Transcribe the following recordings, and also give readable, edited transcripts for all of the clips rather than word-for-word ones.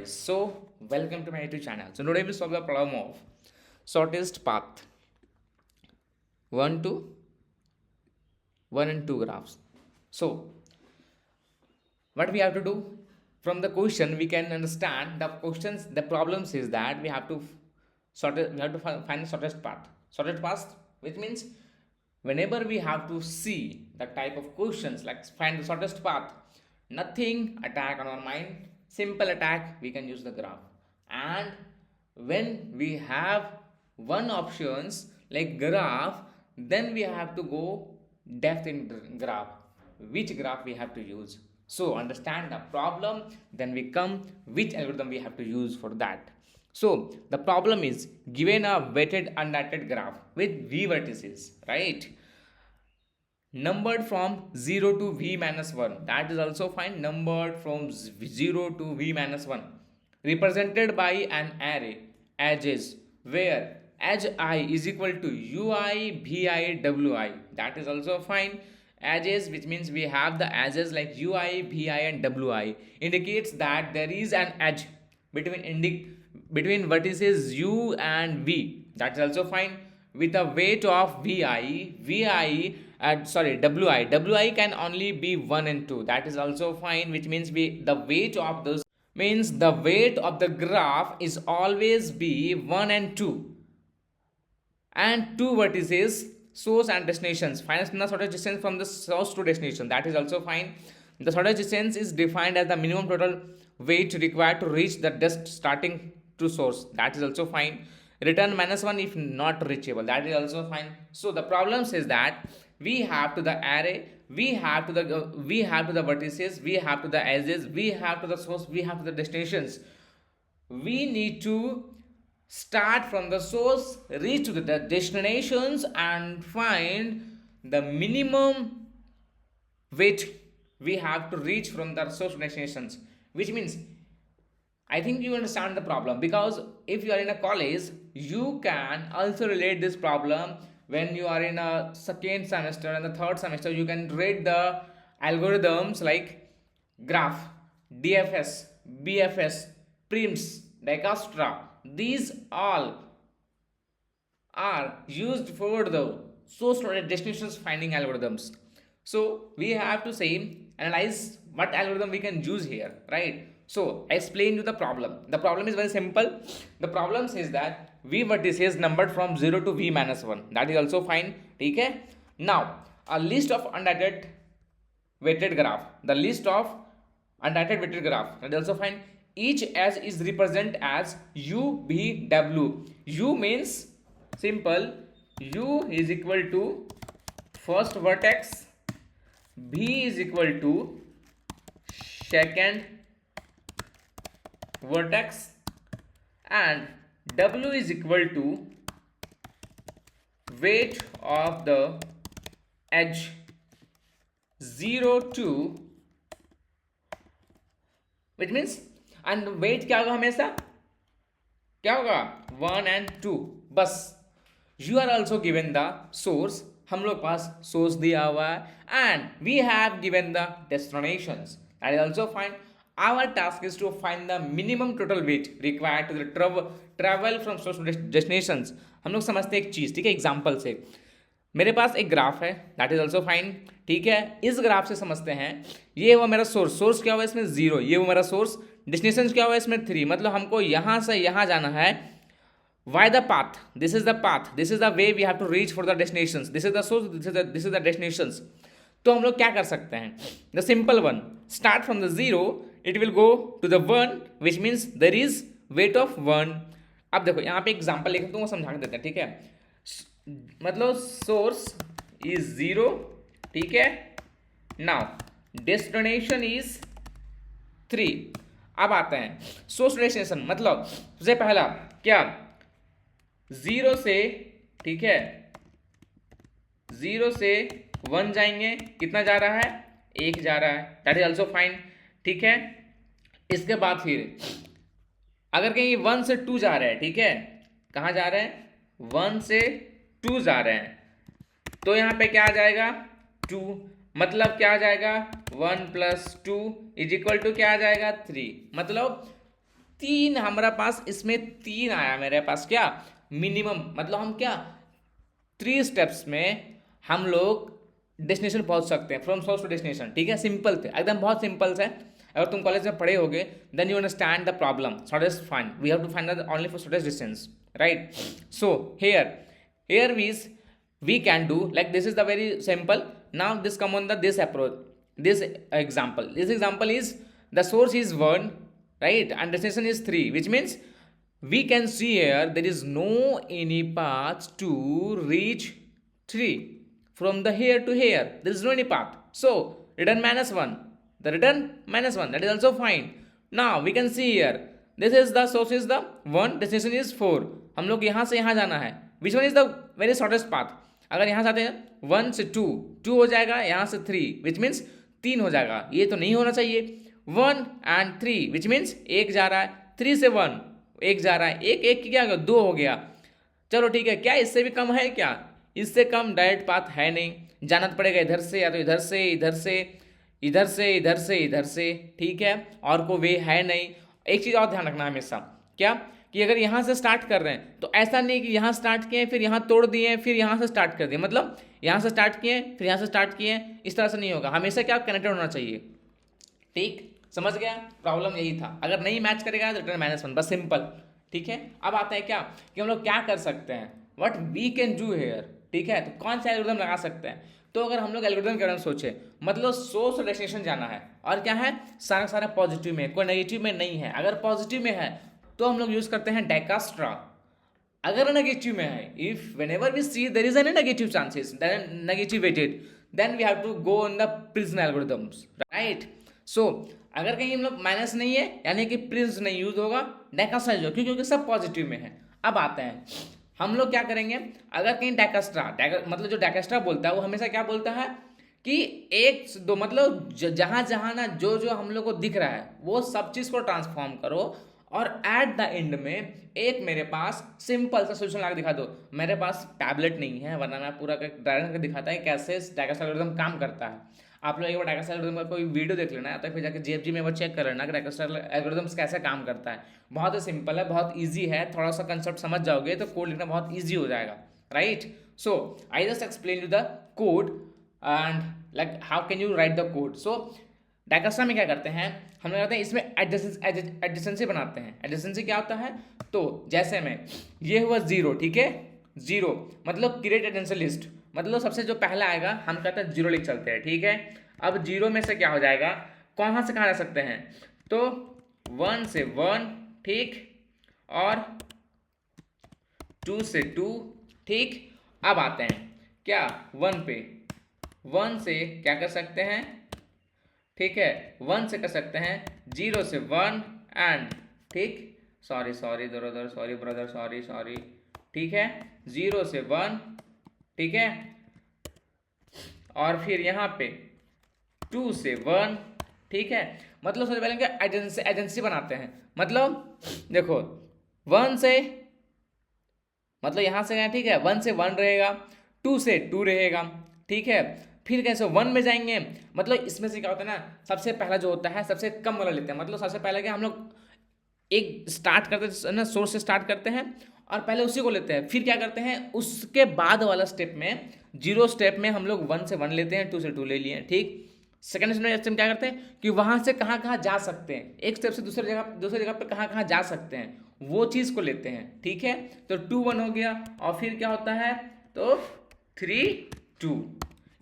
So, welcome to my YouTube channel. So, today we solve the problem of shortest path 1 to 1 and 2 graphs. So, what we have to do from the question, we can understand the problems is that we have to we have to find the shortest path. Shortest path, which means whenever we have to see the type of questions like find the shortest path, nothing attack on our mind, simple attack, we can use the graph. And when we have one options like graph, then we have to go depth in graph, which graph we have to use. So understand the problem, then we come which algorithm we have to use for that. So the problem is given a weighted undirected graph with v vertices, right? Numbered from 0 to v minus 1, that is also fine. Numbered from 0 to v minus 1, represented by an array edges where edge I is equal to ui vi wi, that is also fine. Edges, which means we have the edges like ui vi and wi, indicates that there is an edge between vertices u and v, that is also fine. With a weight of vi wi can only be 1 and 2, that is also fine, which means the weight of those means the weight of the graph is always be 1 and 2, and two vertices source and destinations. Find the shortest distance from the source to destination, that is also fine. The shortest distance is defined as the minimum total weight required to reach the dist starting to source, that is also fine. Return -1 if not reachable, that is also fine. So the problem says that we have to the array, we have to the vertices, we have to the edges, we have to the source, we have to the destinations. We need to start from the source, reach to the destinations, and find the minimum weight we have to reach from the source to destinations, which means I think you understand the problem, because if you are in a college, you can also relate this problem when you are in a second semester and the third semester. You can read the algorithms like graph, DFS, BFS, PRIMS, Dijkstra. These all are used for the source destinations finding algorithms. So we have to say analyze what algorithm we can use here, right? So I explain you the problem. The problem is very simple. The problem says that v vertices numbered from 0 to v minus 1, that is also fine. Okay, now a list of undirected weighted graph, the list of undirected weighted graph, that is also fine. Each edge is represented as u v w. U means simple, u is equal to first vertex, v is equal to second vertex, and w is equal to weight of the edge 0 to, which means and weight क्या होगा, हमेशा क्या होगा 1 and 2 बस. You are also given the source, हम लोग पास source दिया हुआ है, and we have given the destinations, that is also fine. Our task is to find the minimum total weight required to the travel from source to destinations. हम लोग समझते हैं एक चीज़, ठीक है, एग्जाम्पल से. मेरे पास एक ग्राफ है, दैट इज ऑल्सो फाइन, ठीक है. इस ग्राफ से समझते हैं ये हुआ मेरा सोर्स, सोर्स क्या हुआ इसमें 0, ये हुआ मेरा सोर्स. डेस्टिनेशन क्या हुआ इसमें 3, मतलब हमको यहाँ से यहाँ जाना है. Why the path, this is the path, this is the way we have to reach for the destination, this is the source, this is the destination. तो हम लोग क्या कर सकते हैं, the simple one, start from the 0, it will go to the 1, which means there is weight of 1. अब देखो यहाँ पे एग्जाम्पल लिख दूंगा, समझा के देते हैं, ठीक है. मतलब सोर्स इज 0, ठीक है. Now destination is 3. अब आते हैं सोर्स डेस्टिनेशन, मतलब सबसे पहला क्या 0 से, ठीक है, 0 से 1 जाएंगे, कितना जा रहा है 1 जा रहा है, दैट इज ऑल्सो फाइन, ठीक है. इसके बाद फिर अगर कहीं 1 से 2 जा रहे हैं, ठीक है, कहाँ जा रहे हैं 1 से 2 जा रहे हैं, तो यहाँ पे क्या आ जाएगा 2, मतलब क्या आ जाएगा 1 + 2 इज इक्वल टू क्या आ जाएगा 3. मतलब तीन हमारा पास इसमें तीन आया मेरे पास क्या मिनिमम, मतलब हम क्या 3 स्टेप्स में हम लोग डेस्टिनेशन पहुंच सकते हैं, फ्रॉम सोर्स टू डेस्टिनेशन। ठीक है, सिंपल थे एकदम, बहुत सिंपल है। अगर तुम कॉलेज में पढ़े होगे then you understand the problem. Shortest find, we have to find the only for shortest distance, right? So here we can do like this is the very simple. Now this come on the this approach, this example is the source is 1, right, and destination is 3, which means we can see here there is no any path to reach 3 from the here to here, there is no any path, so return -1, the return -1, that is also fine. Now we can see here this is the source is the 1, destination is 4, हम लोग यहाँ से यहाँ जाना है, which one is the very shortest path? अगर यहाँ से आते हैं 1 से 2, 2 हो जाएगा, यहाँ से 3 विच मीन्स 3 हो जाएगा, ये तो नहीं होना चाहिए। 1 and 3 विच मीन्स 1 जा रहा है, 3 से 1 1 जा रहा है, एक की क्या हो गया 2 हो गया। चलो ठीक है, क्या इससे भी कम है क्या? इससे कम डायरेक्ट पाथ है नहीं, जाना तो पड़ेगा इधर से, या तो इधर से इधर से इधर से इधर से इधर से, ठीक है, और कोई वे है नहीं। एक चीज़ और ध्यान रखना हमेशा, क्या कि अगर यहाँ से स्टार्ट कर रहे हैं तो ऐसा नहीं कि यहाँ स्टार्ट किए फिर यहाँ तोड़ दिए फिर यहाँ से स्टार्ट कर दिए, मतलब यहाँ से स्टार्ट किए फिर यहाँ से स्टार्ट किए, इस तरह से नहीं होगा, हमेशा क्या कनेक्टेड होना चाहिए। ठीक, समझ गया? प्रॉब्लम यही था, अगर नहीं मैच करेगा तो रिटर्न -1, बस सिंपल। ठीक है, अब आता है क्या कि हम लोग क्या कर सकते हैं, what we can do here. ठीक है, तो कौन सा एल्गोरिथम लगा सकते हैं? तो अगर हम लोग एल्गोरिथम के बारे में सोचे, मतलब सोर्स और डेस्टिनेशन जाना है, और क्या है सारा पॉजिटिव में, कोई नेगेटिव में नहीं है। अगर पॉजिटिव में है तो हम लोग यूज करते हैं डाइकास्ट्रा। अगर नेगेटिव में है, if whenever we see there is any negative chances then negativated, then we have to go on the prism algorithms, right? So अगर कहीं हम लोग माइनस नहीं है यानी कि प्रिज्म नहीं यूज होगा, डाइकास्ट्रा यूज होगा, क्योंकि सब पॉजिटिव में है। अब आते हैं हम लोग क्या करेंगे, अगर कहीं डाइकास्ट्रा मतलब जो डाइकास्ट्रा बोलता है वो हमेशा क्या बोलता है कि एक दो, मतलब जहाँ ना जो हम लोग को दिख रहा है वो सब चीज़ को ट्रांसफॉर्म करो, और एट द एंड में एक मेरे पास सिंपल सा सोल्यूशन ला के दिखा दो। मेरे पास टैबलेट नहीं है, वरना मैं पूरा डायरेक्ट करके दिखाता है कैसे डाइकास्ट्रा एल्गोरिथम काम करता है। आप लोग एक बार डाइकास्ट्रा एल्गोरिथम का कोई वीडियो देख लेना, या तो फिर जाकर जीएफजी में वो चेक कर लेना कि डाइकास्ट्रा एल्गोरिथम कैसे काम करता है। बहुत ही सिंपल है, बहुत ईजी है, थोड़ा सा कंसेप्ट समझ जाओगे तो कोड लिखना बहुत ईजी हो जाएगा, right? So I just explain you the code and like how can you write the code. So Dijkstra में क्या करते हैं हम लोग, करते हैं इसमें एडजेसेंसी बनाते हैं। एडजेसेंसी क्या होता है, तो जैसे में ये हुआ 0, ठीक है, 0 मतलब क्रिएट एडजेसेंसी लिस्ट, मतलब सबसे जो पहला आएगा हम कहते हैं 0 लिख चलते हैं, ठीक है। अब 0 में से क्या हो जाएगा, कहाँ से कहाँ जा सकते हैं, तो 1 से 1, ठीक, और 2 से 2, ठीक। अब आते हैं क्या 1 पे, 1 से क्या कर सकते हैं, ठीक है, 1 से कर सकते हैं 0 से 1 एंड, ठीक, सॉरी ब्रदर, सॉरी, ठीक है, 0 से 1, ठीक है, और फिर यहाँ पे 2 से 1, ठीक है। मतलब सबसे पहले क्या एजेंसी बनाते हैं, मतलब देखो 1 से, मतलब यहाँ से गए, ठीक है, 1 से 1 रहेगा, 2 से 2 रहेगा, ठीक है, फिर कैसे 1 में जाएंगे, मतलब इसमें से क्या होता है ना, सबसे पहला जो होता है सबसे कम वाला लेते हैं। मतलब सबसे पहले क्या हम लोग एक स्टार्ट करते हैं ना, सोर्स से स्टार्ट करते हैं और पहले उसी को लेते हैं, फिर क्या करते हैं उसके बाद वाला स्टेप में 0 स्टेप में हम लोग 1 से 1 लेते हैं, 2 से 2 ले लिए, ठीक। सेकंड स्टेप में क्या करते हैं कि वहाँ से कहाँ कहाँ जा सकते हैं, एक स्टेप से दूसरी जगह पे कहाँ कहाँ जा सकते हैं वो चीज़ को लेते हैं, ठीक है। तो 2 1 हो गया, और फिर क्या होता है, तो 3 2,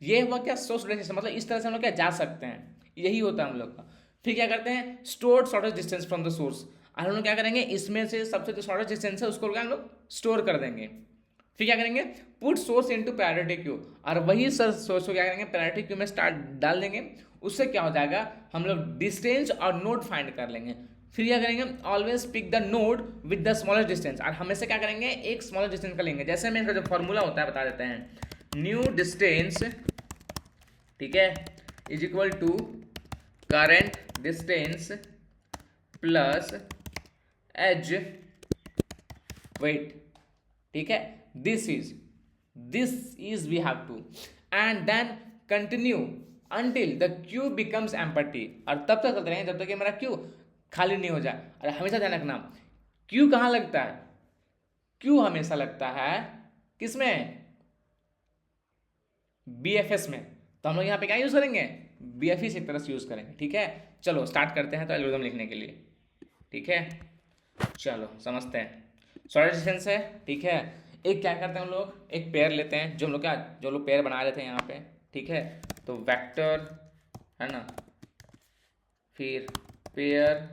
ये हुआ क्या सोर्स रिलेशनशिप, मतलब इस तरह से हम लोग क्या जा सकते हैं, यही होता है हम लोग का। फिर क्या करते हैं store shortest distance from the source, और हम लोग क्या करेंगे इसमें से सबसे जो शॉर्टेस्ट डिस्टेंस है उसको हम लोग स्टोर कर देंगे। फिर क्या करेंगे put source into priority queue, और वही सोर्स को क्या करेंगे प्रायोरिटी क्यू में स्टार्ट डाल देंगे। उससे क्या हो जाएगा हम लोग डिस्टेंस और नोड फाइंड कर लेंगे। फिर क्या करेंगे always pick the node with the smallest distance, और हमेशा क्या करेंगे एक स्मॉलेस्ट डिस्टेंस का लेंगे। जैसे में इसका जो फॉर्मूला होता है बता देते हैं, न्यू डिस्टेंस, ठीक है, is equal to current distance plus edge weight, ठीक है। This is we have to and then continue until the queue becomes empty, और तब तक चलते रहेंगे जब तक कि हमारा क्यू खाली नहीं हो जाए। और हमेशा ध्यान रखना क्यू कहाँ लगता है, क्यू हमेशा लगता है किसमें, BFS में। तो हम लोग यहाँ पे क्या यूज़ करेंगे, BFS एक तरह से यूज़ करेंगे। ठीक है, चलो स्टार्ट करते हैं तो एल्गोरिथम लिखने के लिए। ठीक है, चलो समझते हैं। शॉर्ट डिस्टेंस है, ठीक है। एक क्या करते हैं हम लोग, एक पेयर लेते हैं, जो लोग पेयर बना रहे थे यहाँ पे। ठीक है, तो वेक्टर है ना, फिर पेयर,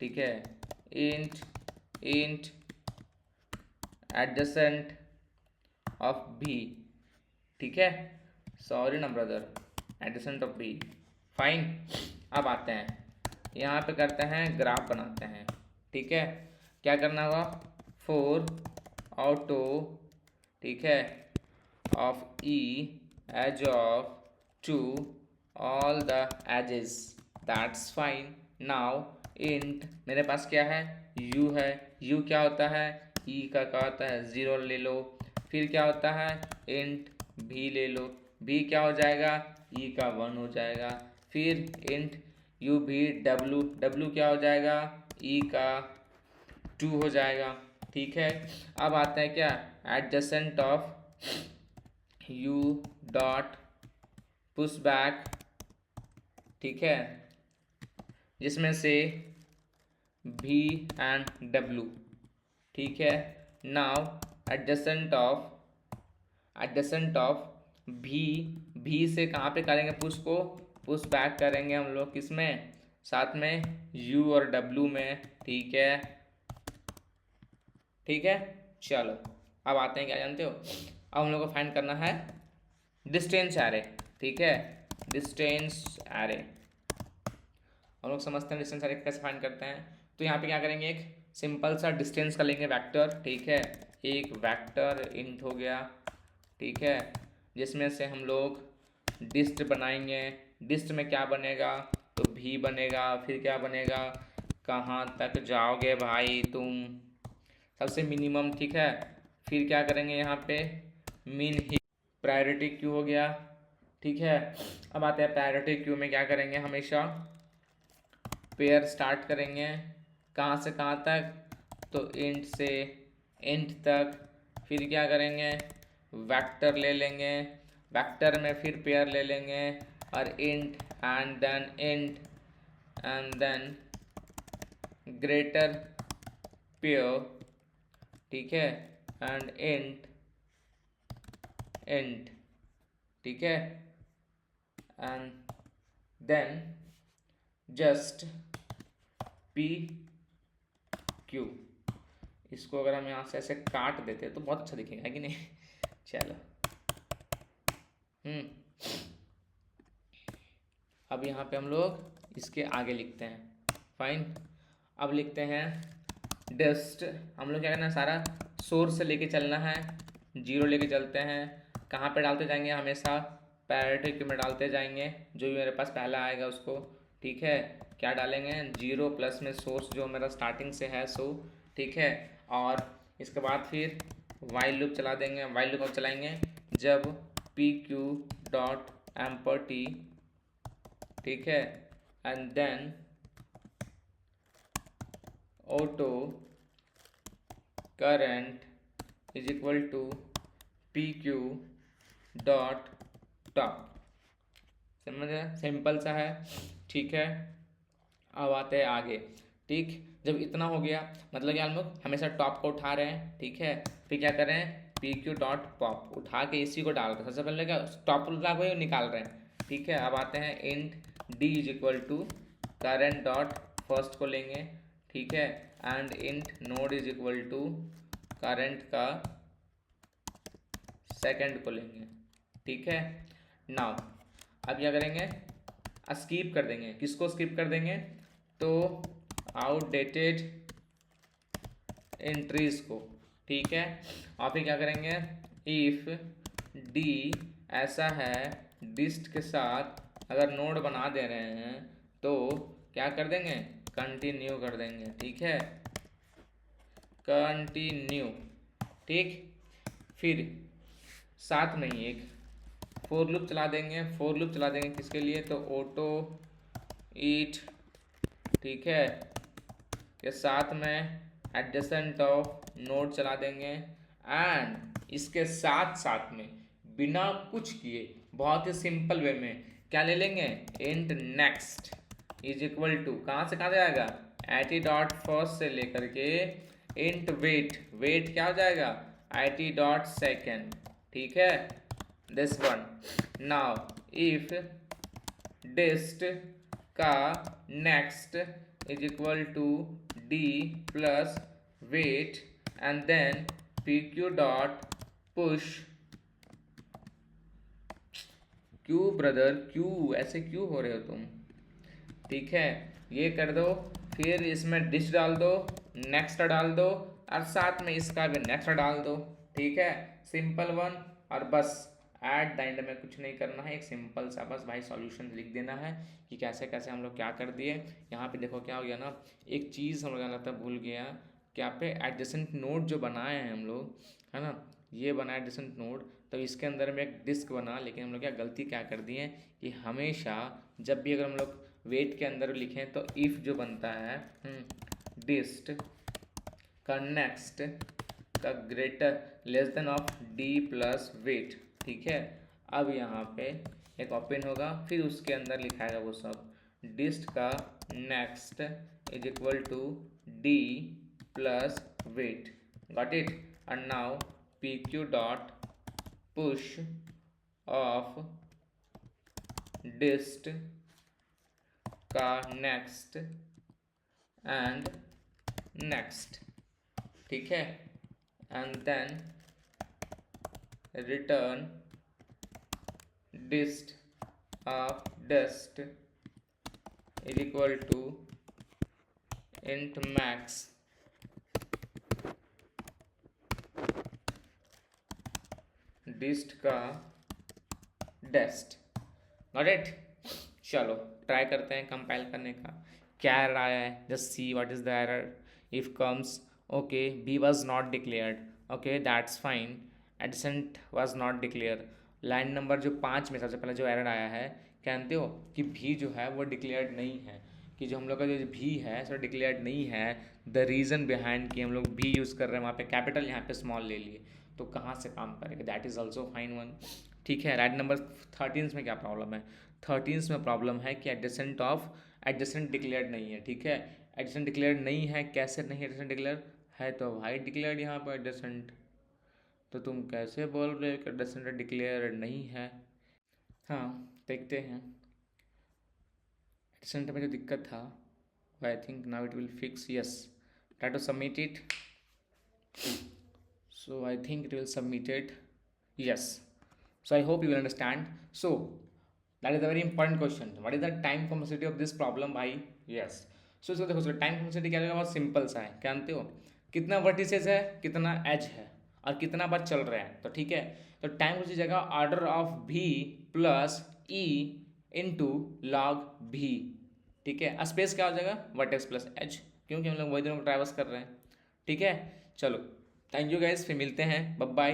ठीक है, इंट इंट एडजेसेंट ऑफ भी, ठीक है, सॉरी ना ब्रदर, एडजेसेंट ऑफ भी, फाइन। अब आते हैं यहाँ पे करते हैं ग्राफ बनाते हैं। ठीक है, क्या करना होगा, फोर ऑटो, ठीक है, of E edge of to all the edges, that's fine. Now int मेरे पास क्या है, यू है, यू क्या होता है, ई का क्या होता है, ज़ीरो ले लो। फिर क्या होता है, इंट भी ले लो, भी क्या हो जाएगा, ई का वन हो जाएगा। फिर इंट यू भी डब्लू, डब्लू क्या हो जाएगा, ई का टू हो जाएगा। ठीक है, अब आता है क्या, adjacent of U dot push back, ठीक है, जिसमें से भी एंड डब्लू। ठीक है, नाउ एडजेसेंट ऑफ भी से कहाँ पे करेंगे, पुश को पुश बैक करेंगे हम लोग किसमें, साथ में यू और डब्लू में। ठीक है, ठीक है, चलो अब आते हैं, क्या जानते हो, अब हम लोग को फाइंड करना है डिस्टेंस एरे। ठीक है, डिस्टेंस एरे हम लोग समझते हैं डिस्टेंस एरे कैसे फाइंड करते हैं। तो यहाँ पे क्या करेंगे, एक सिंपल सा डिस्टेंस का लेंगे वेक्टर। ठीक है, एक वेक्टर इंट हो गया, ठीक है, जिसमें से हम लोग डिस्ट बनाएंगे। डिस्ट में क्या बनेगा, तो भी बनेगा। फिर क्या बनेगा, कहाँ तक जाओगे भाई तुम, सबसे मिनिमम। ठीक है, फिर क्या करेंगे यहाँ पे, मिन ही प्रायोरिटी क्यू हो गया। ठीक है, अब आते हैं प्रायोरिटी क्यू में क्या करेंगे, हमेशा पेयर स्टार्ट करेंगे, कहाँ से कहाँ तक, तो इंट से इंट तक। फिर क्या करेंगे, वेक्टर ले लेंगे, वेक्टर में फिर पेयर ले लेंगे, और int and then greater pair, ठीक है, एंड इंट, ठीक है, and then just P Q. इसको अगर हम यहाँ से ऐसे काट देते तो बहुत अच्छा दिखेगा, है कि नहीं। चलो अब यहाँ पे हम लोग इसके आगे लिखते हैं, फाइन। अब लिखते हैं डस्ट, हम लोग क्या करना है, सारा सोर्स से लेके चलना है, जीरो लेके चलते हैं। कहाँ पे डालते जाएंगे, हमेशा पैरेटो क्यू में डालते जाएंगे, जो भी मेरे पास पहला आएगा उसको। ठीक है, क्या डालेंगे, जीरो प्लस में सोर्स जो मेरा स्टार्टिंग से है सो। ठीक है, और इसके बाद फिर वाइल लूप चला देंगे। वाइल लूप अब चलाएंगे जब P Q dot empty, ठीक है, and then auto current is equal to P Q dot top. समझ गए, सिंपल सा है। ठीक है, अब आते हैं आगे। ठीक, जब इतना हो गया मतलब कि हम लोग हमेशा टॉप को उठा रहे हैं। ठीक है, फिर क्या कर रहे हैं, पी क्यू डॉट पॉप उठा के इसी को डाल रहे हैं। सबसे पहले क्या टॉप उठा को निकाल रहे हैं। ठीक है, अब आते हैं int D is equal to current dot first को लेंगे। ठीक है, and int node is equal to current का सेकंड को लेंगे। ठीक है, नाउ अब क्या करेंगे, स्किप कर देंगे। किसको स्किप कर देंगे, तो आउटडेटेड एंट्रीज को। ठीक है, और फिर क्या करेंगे, इफ डी ऐसा है डिस्ट के साथ अगर नोड बना दे रहे हैं तो क्या कर देंगे, कंटिन्यू कर देंगे। ठीक है, कंटिन्यू। ठीक, फिर साथ में ही एक फोर लूप चला देंगे। किसके लिए, तो ऑटो ईट, ठीक है, के साथ में एडजेसेंट ऑफ नोड चला देंगे एंड इसके साथ साथ में बिना कुछ किए बहुत ही सिंपल वे में क्या ले लेंगे, int next is equal to कहाँ से कहाँ जाएगा, IT डॉट फर्स्ट से लेकर के इंट वेट, वेट क्या हो जाएगा IT डॉट सेकेंड, ठीक है this one. Now if dist का next is equal to D plus weight and then PQ dot push, क्यों ब्रदर क्यों ऐसे क्यों हो रहे हो तुम, ठीक है ये कर दो, फिर इसमें डिश डाल दो, नेक्स्ट डाल दो और साथ में इसका भी नेक्स्ट डाल दो, ठीक है सिंपल वन। और बस एट द एंड में कुछ नहीं करना है, एक सिंपल सा बस भाई सॉल्यूशन लिख देना है कि कैसे कैसे हम लोग क्या कर दिए। यहाँ पे देखो क्या हो गया ना, एक चीज़ हम लोग लगता है भूल गया, क्या पे एडजेसेंट नोड जो बनाए हैं हम लोग, है ना ये बना एडजेसेंट नोड, तो इसके अंदर में एक डिस्क बना, लेकिन हम लोग क्या गलती क्या कर दिए कि हमेशा जब भी अगर हम लोग वेट के अंदर लिखें तो इफ़ जो बनता है डिस्ट का नेक्स्ट का greater less than of D plus weight, ठीक है अब यहाँ पे एक ओपन होगा, फिर उसके अंदर लिखाएगा वो सब डिस्ट का next is equal to D plus weight, got it. And now PQ dot push of dist का नेक्स्ट एंड नेक्स्ट, ठीक है and then return dist of dist is equal to int max dist का dest, got it. चलो try करते हैं compile करने का, क्या एरर आया है, just see what is the error. If comes okay B was not declared, okay that's fine, adjacent was not declare. Line number जो 5 में सबसे पहले जो एरर आया है, जानते हो कि भी जो है वो डिक्लेयर्ड नहीं है, कि जो हम लोग का जो भी है सो डिक्लेयर्ड नहीं है। द रीज़न बिहाइंड कि हम लोग भी यूज़ कर रहे हैं वहाँ पे कैपिटल यहाँ पे स्मॉल ले लिए, तो कहाँ से काम करेगा, that is also fine one, ठीक है। राइट नंबर 13 में क्या प्रॉब्लम है, 13 में प्रॉब्लम है कि एडजेसेंट डिक्लेयर्ड नहीं है, ठीक है एडजेसेंट डिक्लेयर्ड नहीं है, कैसे नहीं एडजेसेंट डिक्लेयर है, तो भाई डिक्लेयर्ड यहाँ पर एडजेसेंट, तो तुम कैसे बोल रहे हो कि एडजेसेंट डिक्लेयर्ड नहीं है। हाँ देखते हैं एडजेसेंट में जो दिक्कत था, I think now it will fix, yes try to submit it, so I think it will submitted, yes, so I hope you will understand. So that is a very important question, what is the time complexity of this problem भाई, yes। so इसको देखो time complexity क्या होगा, बहुत simple सा है, क्या जानते हो कितना वर्टिसेस है, कितना एज है और कितना बार चल रहा है, तो ठीक है तो टाइम complexity जगह order of V plus E into log V, ठीक है स्पेस क्या हो जाएगा वर्टेक्स प्लस एज, क्योंकि हम लोग वही दोनों को ट्रैवर्स कर रहे हैं, ठीक है चलो थैंक यू गाइस, फिर मिलते हैं, बाय बाय।